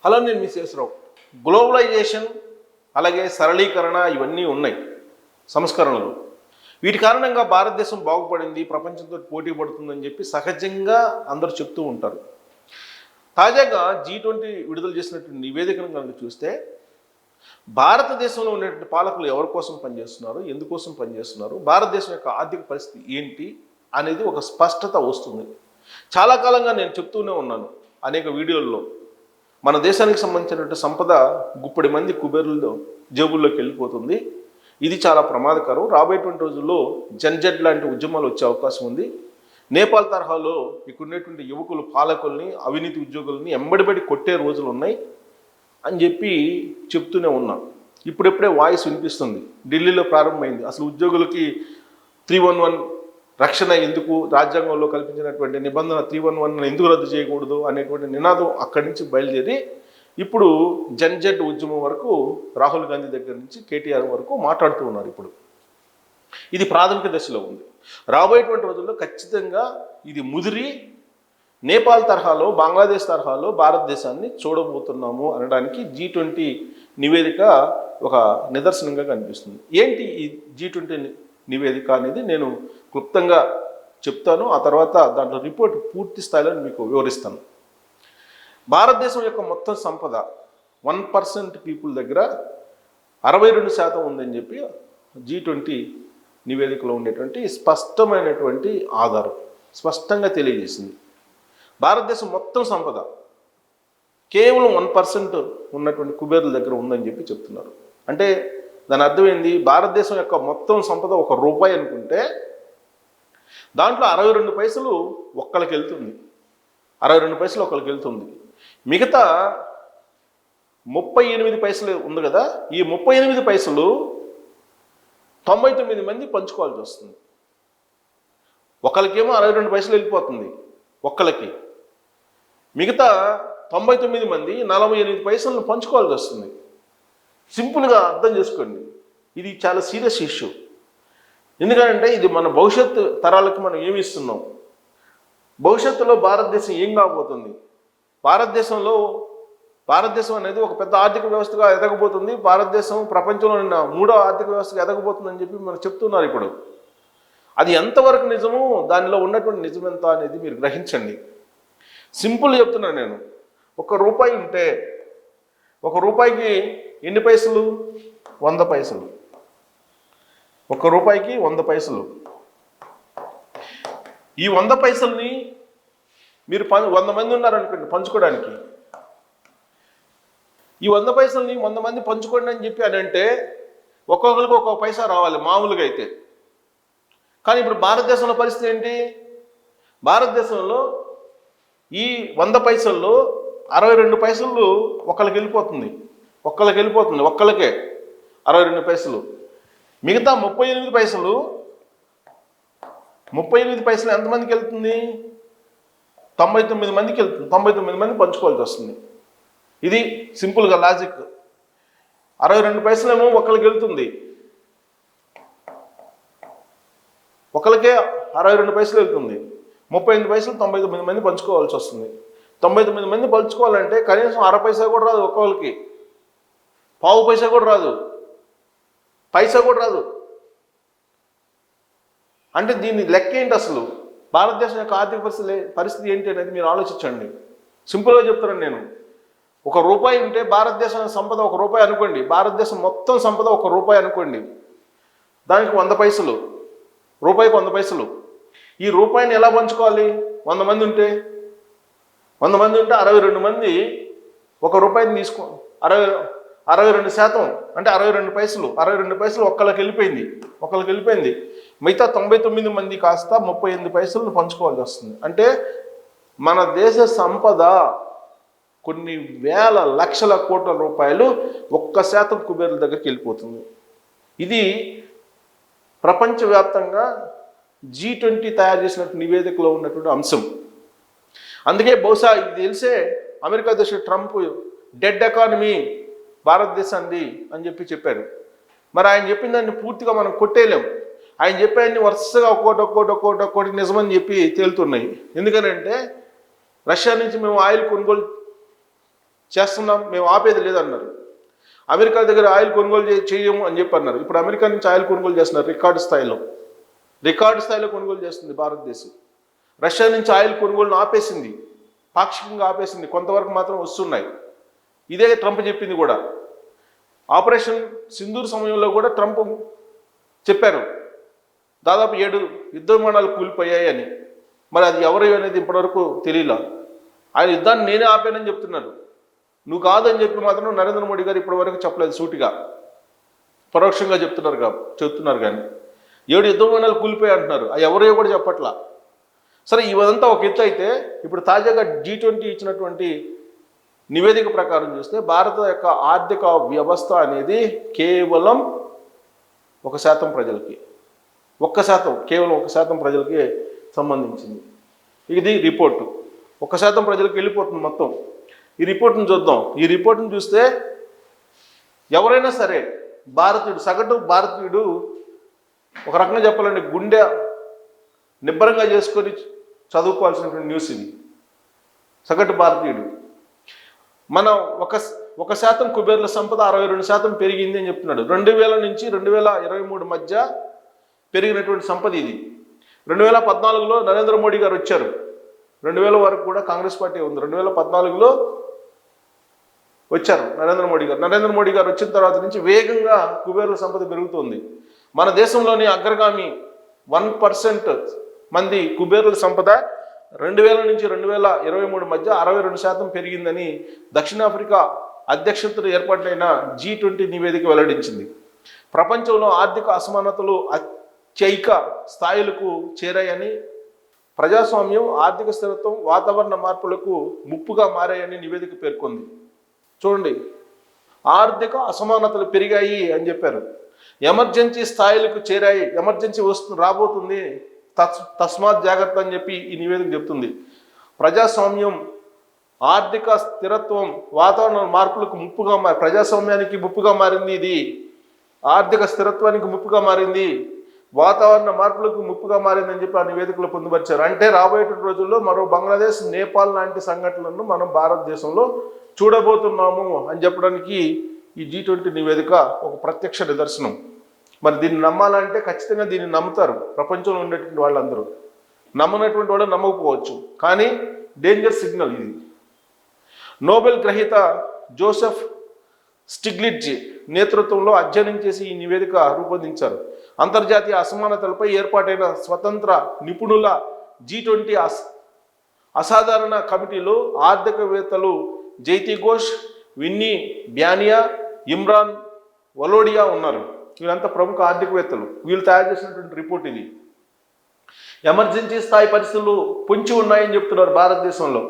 Hello, నేను మీ Sesha Rao. Globalisation అలాగే సరళీకరణ ఇవన్నీ ఉన్నాయి, సంస్కరణలు. వీటి కారణంగా భారతదేశం బాగుపడింది, ప్రపంచంతో పోటీ పడుతుందని చెప్పి సహజంగా అందరూ చెప్తూ ఉంటారు. తాజాగా G20 విడుదల చేసినటువంటి నివేదికను కనుక చూస్తే భారతదేశంలో ఉన్నటువంటి పాలకులు ఎవరి కోసం పనిచేస్తున్నారు, ఎందుకోసం పనిచేస్తున్నారు, భారతదేశం యొక్క ఆర్థిక పరిస్థితి ఏంటి అనేది ఒక స్పష్టత వస్తుంది. చాలా కాలంగా నేను చెప్తూనే ఉన్నాను అనేక వీడియోల్లో, మన దేశానికి సంబంధించినటువంటి సంపద గుప్పడి మంది కుబేరుల జేబుల్లోకి వెళ్ళిపోతుంది. ఇది చాలా ప్రమాదకరం. రాబోయేటువంటి రోజుల్లో జన్జట్ లాంటి ఉద్యమాలు వచ్చే అవకాశం ఉంది. నేపాల్ తరహాలో ఇక్కడున్నటువంటి యువకులు పాలకుల్ని, అవినీతి ఉద్యోగుల్ని ఎంబడిబడి కొట్టే రోజులు ఉన్నాయి అని చెప్పి చెప్తూనే ఉన్నాం. ఇప్పుడెప్పుడే వాయిస్ వినిపిస్తుంది. ఢిల్లీలో ప్రారంభమైంది. అసలు ఉద్యోగులకి 311 రక్షణ ఎందుకు, రాజ్యాంగంలో కల్పించినటువంటి నిబంధన 311 ఎందుకు రద్దు చేయకూడదు అనేటువంటి నినాదం అక్కడి నుంచి బయలుదేరి ఇప్పుడు జన్జట్ ఉద్యమం వరకు రాహుల్ గాంధీ దగ్గర నుంచి కేటీఆర్ వరకు మాట్లాడుతూ ఉన్నారు. ఇప్పుడు ఇది ప్రాథమిక దశలో ఉంది. రాబోయేటువంటి రోజుల్లో ఖచ్చితంగా ఇది ముదిరి నేపాల్ తరహాలో, బంగ్లాదేశ్ తరహాలో భారతదేశాన్ని చూడబోతున్నాము అనడానికి G20 నివేదిక ఒక నిదర్శనంగా కనిపిస్తుంది. ఏంటి ఈ G20 నివేదిక అనేది నేను క్లుప్తంగా చెప్తాను. ఆ తర్వాత దాంట్లో రిపోర్ట్ పూర్తి స్థాయిలో మీకు వివరిస్తాను. భారతదేశం యొక్క మొత్తం సంపద 1% పీపుల్ దగ్గర 62% ఉందని చెప్పి G20 నివేదికలో ఉండేటువంటి స్పష్టమైనటువంటి ఆధారం స్పష్టంగా తెలియజేసింది. భారతదేశం మొత్తం సంపద కేవలం 1% ఉన్నటువంటి కుబేరుల దగ్గర ఉందని చెప్పి చెప్తున్నారు. అంటే దాని అర్థం ఏంది? భారతదేశం యొక్క మొత్తం సంపద ₹1 అనుకుంటే దాంట్లో 62 పైసలు ఒక్కరికి వెళ్తుంది. 62 పైసలు ఒక్కరికి వెళ్తుంది. మిగతా 38 పైసలు ఉంది కదా, ఈ 38 పైసలు 99 మంది పంచుకోవాల్సి వస్తుంది. ఒకరికేమో 62 పైసలు వెళ్ళిపోతుంది ఒక్కరికి. మిగతా 99 మంది 48 పైసలను పంచుకోవాల్సి వస్తుంది. సింపుల్గా అర్థం చేసుకోండి, ఇది చాలా సీరియస్ ఇష్యూ. ఎందుకంటే ఇది మన భవిష్యత్తు తరాలకు మనం ఏమి ఇస్తున్నాం, భవిష్యత్తులో భారతదేశం ఏం కాబోతుంది, భారతదేశం అనేది ఒక పెద్ద ఆర్థిక వ్యవస్థగా ఎదగబోతుంది, భారతదేశం ప్రపంచంలో ఉన్న 3వ ఆర్థిక వ్యవస్థగా ఎదగబోతుందని చెప్పి మనం చెప్తున్నారు. ఇప్పుడు అది ఎంతవరకు నిజమో, దానిలో ఉన్నటువంటి నిజం ఎంత అనేది మీరు గ్రహించండి. సింపుల్ చెప్తున్నాను నేను. ₹1 ఉంటే ₹1కి ఎన్ని పైసలు? 100 పైసలు. ₹1కి 100 పైసలు. ఈ 100 పైసల్ని మీరు 100 మంది ఉన్నారనుకోండి పంచుకోవడానికి. ఈ 100 పైసల్ని 100 మంది పంచుకోండి అని చెప్పి అని అంటే ఒక్కొక్కరికి ఒక్కొక్క పైసా రావాలి మామూలుగా అయితే. కానీ ఇప్పుడు భారతదేశంలో పరిస్థితి ఏంటి? భారతదేశంలో ఈ 100 పైసల్లో 62 పైసలు ఒక్కరికి వెళ్ళిపోతుంది. ఒక్కరికే 62 పైసలు. మిగతా 38 పైసలు ఎంతమందికి వెళ్తుంది? 99 మందికి వెళ్తుంది. 99 మంది పంచుకోవాల్సి వస్తుంది. ఇది సింపుల్గా లాజిక్. 62 పైసలేమో ఒక్కరికి వెళ్తుంది. ఒకరికే 62 పైసలు వెళ్తుంది. 38 పైసలు 99 మంది పంచుకోవాల్సి వస్తుంది. 99 మంది పంచుకోవాలంటే కనీసం 1/2 పైసా కూడా రాదు ఒక్కొక్కరికి. పావు పైసా కూడా రాదు. పైసా కూడా రాదు. అంటే దీని లెక్క ఏంటి అసలు? భారతదేశం యొక్క ఆర్థిక పరిస్థితి ఏంటి అనేది మీరు ఆలోచించండి. సింపుల్గా చెప్తాను నేను. ₹1 ఉంటే భారతదేశం సంపద ₹1 అనుకోండి, భారతదేశం మొత్తం సంపద ₹1 అనుకోండి, దానికి 100 పైసలు, రూపాయికి 100 పైసలు. ఈ రూపాయిని ఎలా పంచుకోవాలి? 100 మంది ఉంటే 62 మంది ₹1 తీసుకో, 62% అంటే 62 పైసలు. 62 పైసలు ఒక్కరికి వెళ్ళిపోయింది. మిగతా 99 మంది కాస్త 38 పైసలను పంచుకోవాల్సి వస్తుంది. అంటే మన దేశ సంపద కొన్ని వేల లక్షల కోట్ల రూపాయలు 1% కుబేరుల దగ్గరికి వెళ్ళిపోతుంది. ఇది ప్రపంచవ్యాప్తంగా G20 తయారు చేసినటువంటి నివేదికలో ఉన్నటువంటి అంశం. అందుకే బహుశా ఇది తెలిసే అమెరికా అధ్యక్షుడు ట్రంప్ డెడ్ ఎకానమీ భారతదేశాన్ని అని చెప్పారు. మరి ఆయన చెప్పిన దాన్ని పూర్తిగా మనం కొట్టేయలేం. ఆయన చెప్పాయన్ని వరుసగా ఒక్కోటి నిజమని చెప్పి తేలుతున్నాయి. ఎందుకనంటే రష్యా నుంచి మేము ఆయిల్ కొనుగోలు చేస్తున్నాం, మేము ఆపేది లేదన్నారు. అమెరికా దగ్గర ఆయిల్ కొనుగోలు చేయము అని చెప్పి అన్నారు. ఇప్పుడు అమెరికా నుంచి ఆయిల్ కొనుగోలు చేస్తున్నారు రికార్డు స్థాయిలో కొనుగోలు చేస్తుంది భారతదేశం. రష్యా నుంచి ఆయిల్ కొనుగోలును ఆపేసింది, పాక్షికంగా ఆపేసింది, కొంతవరకు మాత్రం వస్తున్నాయి. ఇదే ట్రంప్ చెప్పింది కూడా. ఆపరేషన్ సింధూర్ సమయంలో కూడా ట్రంప్ చెప్పారు దాదాపు 7 యుద్ధ విమానాలు కూలిపోయాయి అని. మరి అది ఎవరు అనేది ఇప్పటివరకు తెలియలా. ఆయన యుద్ధాన్ని నేనే ఆపానని చెప్తున్నారు. నువ్వు కాదని చెప్పి మాత్రం నరేంద్ర మోడీ గారు ఇప్పటివరకు చెప్పలేదు, సూటిగా పరోక్షంగా చెప్తున్నారు కానీ 7 యుద్ధ విమానాలు కూలిపోయాయి అంటున్నారు. అది ఎవరో కూడా చెప్పట్లా. సరే, ఇదంతా ఒక ఎత్తు అయితే, ఇప్పుడు తాజాగా G20 ఇచ్చినటువంటి నివేదిక ప్రకారం చూస్తే భారత యొక్క ఆర్థిక వ్యవస్థ అనేది కేవలం 1% ప్రజలకి, 1%, కేవలం 1% ప్రజలకి సంబంధించింది. ఇది రిపోర్టు. 1% ప్రజలకు వెళ్ళిపోతుంది మొత్తం. ఈ రిపోర్ట్ని చూద్దాం. ఈ రిపోర్ట్ని చూస్తే ఎవరైనా సరే భారతీయుడు, సగటు భారతీయుడు, ఒక రకంగా చెప్పాలంటే గుండె నిబ్బరంగా చేసుకొని చదువుకోవాల్సినటువంటి న్యూస్ ఇది. సగటు భారతీయుడు మన 1% కుబేర్ల సంపద 62% పెరిగింది అని చెప్తున్నాడు. 2000 నుంచి 2023 మధ్య పెరిగినటువంటి సంపద ఇది. 2014లో నరేంద్ర మోడీ గారు వచ్చారు. 2000 వరకు కూడా కాంగ్రెస్ పార్టీ ఉంది. 2014లో వచ్చారు నరేంద్ర మోడీ గారు వచ్చిన తర్వాత నుంచి వేగంగా కుబేర్ల సంపద పెరుగుతుంది. మన దేశంలోని అగ్రగామి 1% మంది కుబేరుల సంపద 2000 నుంచి 2023 మధ్య 62% పెరిగిందని దక్షిణాఫ్రికా అధ్యక్షతన ఏర్పాటైన G20 నివేదిక వెల్లడించింది. ప్రపంచంలో ఆర్థిక అసమానతలు అత్యయిక స్థాయిలకు చేరాయని, ప్రజాస్వామ్యం, ఆర్థిక స్థిరత్వం, వాతావరణ మార్పులకు ముప్పుగా మారాయని నివేదిక పేర్కొంది. చూడండి, ఆర్థిక అసమానతలు పెరిగాయి అని చెప్పారు. ఎమర్జెన్సీ స్థాయిలకు చేరాయి, ఎమర్జెన్సీ రాబోతుంది, తస్మాత్ జాగ్రత్త అని చెప్పి ఈ నివేదిక చెప్తుంది. ప్రజాస్వామ్యం, ఆర్థిక స్థిరత్వం, వాతావరణ మార్పులకు ముప్పుగా ప్రజాస్వామ్యానికి ముప్పుగా మారింది ఇది, ఆర్థిక స్థిరత్వానికి ముప్పుగా మారింది, వాతావరణ మార్పులకు ముప్పుగా మారిందని చెప్పి ఆ నివేదికలో పొందుపరిచారు. అంటే రాబోయేటువంటి రోజుల్లో మరో బంగ్లాదేశ్, నేపాల్ లాంటి సంఘటనలను మనం భారతదేశంలో చూడబోతున్నాము అని చెప్పడానికి ఈ G20 నివేదిక ఒక ప్రత్యక్ష నిదర్శనం. మరి దీన్ని నమ్మాలంటే ఖచ్చితంగా దీన్ని నమ్ముతారు ప్రపంచంలో ఉండేటువంటి వాళ్ళందరూ. నమ్మనటువంటి వాళ్ళు నమ్మకపోవచ్చు, కానీ డేంజర్ సిగ్నల్ ఇది. నోబెల్ గ్రహీత జోసెఫ్ స్టిగ్లిట్జ్ నేతృత్వంలో అధ్యయనం చేసి ఈ నివేదిక రూపొందించారు. అంతర్జాతీయ అసమానతలపై ఏర్పాటైన స్వతంత్ర నిపుణుల G20 అసాధారణ కమిటీలో ఆర్థికవేత్తలు జైతి ఘోష్, విన్నీ బ్యానియా, ఇమ్రాన్ వలోడియా ఉన్నారు. వీళ్ళంతా ప్రముఖ ఆర్థికవేత్తలు. వీళ్ళు తయారు చేసినటువంటి రిపోర్ట్ ఇది. ఎమర్జెన్సీ స్థాయి పరిస్థితులు పొంచి ఉన్నాయని చెప్తున్నారు భారతదేశంలో.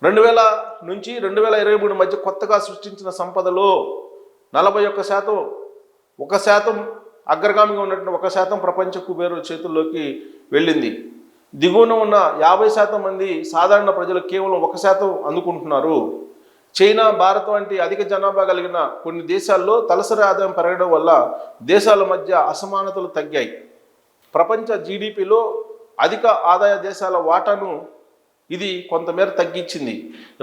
2000 నుంచి 2023 మధ్య కొత్తగా సృష్టించిన సంపదలో 41%, 1% అగ్రగామిగా ఉన్నటువంటి 1% ప్రపంచ కుబేరుల చేతుల్లోకి వెళ్ళింది. దిగువన ఉన్న 50% మంది సాధారణ ప్రజలు కేవలం 1% అందుకుంటున్నారు. చైనా, భారత్ వంటి అధిక జనాభా కలిగిన కొన్ని దేశాల్లో తలసరి ఆదాయం పెరగడం వల్ల దేశాల మధ్య అసమానతలు తగ్గాయి. ప్రపంచ జీడిపిలో అధిక ఆదాయ దేశాల వాటాను ఇది కొంతమేర తగ్గించింది.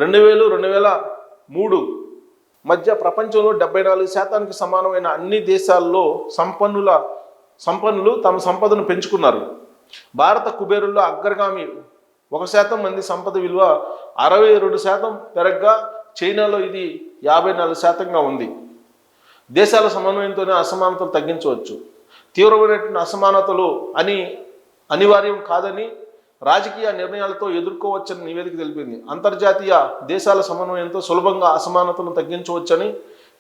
2000-2003 మధ్య ప్రపంచంలో 74% సమానమైన అన్ని దేశాల్లో సంపన్నులు తమ సంపదను పెంచుకున్నారు. భారత కుబేరుల్లో అగ్రగామి 1% మంది సంపద విలువ 62% పెరగ్గా చైనాలో ఇది 54%గా ఉంది. దేశాల సమన్వయంతోనే అసమానతలు తగ్గించవచ్చు. తీవ్రమైనటువంటి అసమానతలు అనివార్యం కాదని, రాజకీయ నిర్ణయాలతో ఎదుర్కోవచ్చని నివేదిక తెలిపింది. అంతర్జాతీయ దేశాల సమన్వయంతో సులభంగా అసమానతలను తగ్గించవచ్చని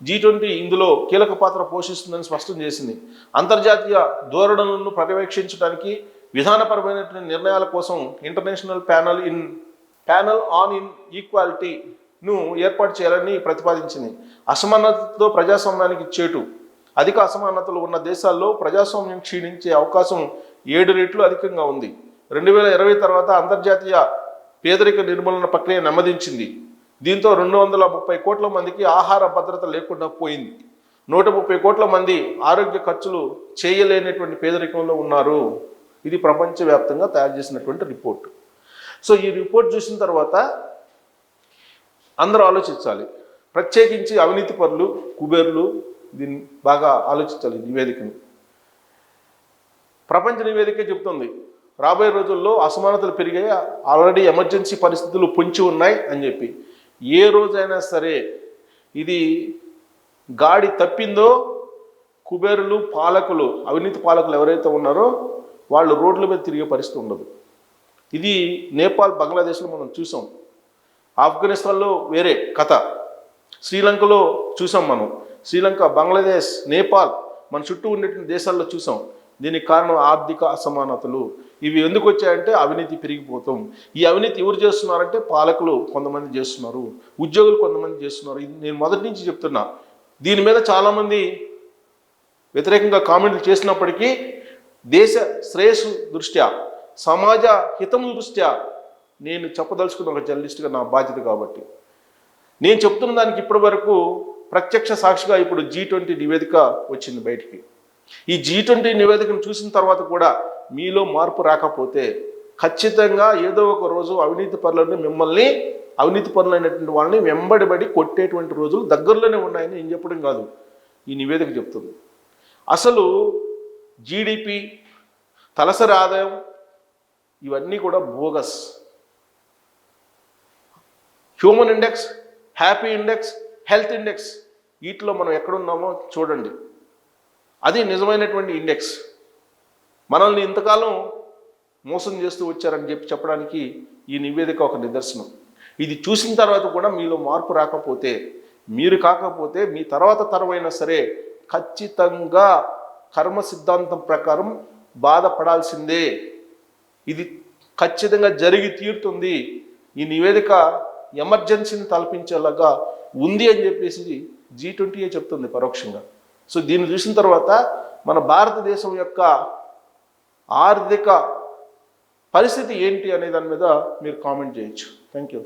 G20 ఇందులో కీలక పాత్ర పోషిస్తుందని స్పష్టం చేసింది. అంతర్జాతీయ ధోరణులను పర్యవేక్షించడానికి విధానపరమైనటువంటి నిర్ణయాల కోసం ఇంటర్నేషనల్ ప్యానల్ ఆన్ ఈక్వాలిటీను ఏర్పాటు చేయాలని ప్రతిపాదించింది. అసమానతతో ప్రజాస్వామ్యానికి చేటు. అధిక అసమానతలు ఉన్న దేశాల్లో ప్రజాస్వామ్యం క్షీణించే అవకాశం 7 రెట్లు అధికంగా ఉంది. 2020 తర్వాత అంతర్జాతీయ పేదరిక నిర్మూలన ప్రక్రియ నెమ్మదించింది. దీంతో 230 కోట్ల మందికి ఆహార భద్రత లేకుండా పోయింది. 130 కోట్ల మంది ఆరోగ్య ఖర్చులు చేయలేనటువంటి పేదరికంలో ఉన్నారు. ఇది ప్రపంచవ్యాప్తంగా తయారు చేసినటువంటి రిపోర్ట్. సో ఈ రిపోర్ట్ చూసిన తర్వాత అందరూ ఆలోచించాలి. ప్రత్యేకించి అవినీతి పరులు, కుబేర్లు దీన్ని బాగా ఆలోచించాలి. నివేదికను ప్రపంచ నివేదికే చెబుతుంది రాబోయే రోజుల్లో అసమానతలు పెరిగాయి, ఆల్రెడీ ఎమర్జెన్సీ పరిస్థితులు పొంచి ఉన్నాయి అని చెప్పి. ఏ రోజైనా సరే ఇది గాడి తప్పిందో కుబేరులు, పాలకులు, అవినీతి పాలకులు ఎవరైతే ఉన్నారో వాళ్ళు రోడ్ల మీద తిరిగే పరిస్థితి ఉండదు. ఇది నేపాల్, బంగ్లాదేశ్లో మనం చూసాం. ఆఫ్ఘనిస్తాన్లో వేరే కథ, శ్రీలంకలో చూసాం మనం. శ్రీలంక, బంగ్లాదేశ్, నేపాల్ మన చుట్టూ ఉండేటువంటి దేశాల్లో చూసాం. దీనికి కారణం ఆర్థిక అసమానతలు. ఇవి ఎందుకు వచ్చాయంటే అవినీతి పెరిగిపోతాం. ఈ అవినీతి ఎవరు చేస్తున్నారంటే పాలకులు కొంతమంది చేస్తున్నారు, ఉద్యోగులు కొంతమంది చేస్తున్నారు. ఇది నేను మొదటి నుంచి చెప్తున్నా. దీని మీద చాలామంది వ్యతిరేకంగా కామెంట్లు చేసినప్పటికీ దేశ శ్రేయస్సు దృష్ట్యా, సమాజ హితం దృష్ట్యా నేను చెప్పదలుచుకున్న ఒక జర్నలిస్ట్గా నా బాధ్యత కాబట్టి నేను చెప్తున్న దానికి ఇప్పటి వరకు ప్రత్యక్ష సాక్షిగా ఇప్పుడు G20 నివేదిక వచ్చింది బయటికి. ఈ G20 నివేదికను చూసిన తర్వాత కూడా మీలో మార్పు రాకపోతే ఖచ్చితంగా ఏదో ఒక రోజు అవినీతి పరులని, మిమ్మల్ని అవినీతి పరులైనటువంటి వాళ్ళని వెంబడిబడి కొట్టేటువంటి రోజులు దగ్గరలోనే ఉన్నాయని నేను చెప్పడం కాదు, ఈ నివేదిక చెప్తుంది. అసలు జీడిపి, తలసరి ఆదాయం ఇవన్నీ కూడా bogus. Human index, happy index, health index, వీటిలో మనం ఎక్కడున్నామో చూడండి. అది నిజమైనటువంటి ఇండెక్స్. మనల్ని ఇంతకాలం మోసం చేస్తూ వచ్చారని చెప్పడానికి ఈ నివేదిక ఒక నిదర్శనం. ఇది చూసిన తర్వాత కూడా మీలో మార్పు రాకపోతే, మీరు కాకపోతే మీ తర్వాత తరమైనా సరే ఖచ్చితంగా కర్మ సిద్ధాంతం ప్రకారం బాధపడాల్సిందే. ఇది ఖచ్చితంగా జరిగి తీరుతుంది. ఈ నివేదిక ఎమర్జెన్సీని తలపించేలాగా ఉంది అని చెప్పేసి G20 చెప్తుంది పరోక్షంగా. సో దీన్ని చూసిన తర్వాత మన భారతదేశం యొక్క ఆర్థిక పరిస్థితి ఏంటి అనే దాని మీద మీరు కామెంట్ చేయొచ్చు. Thank you.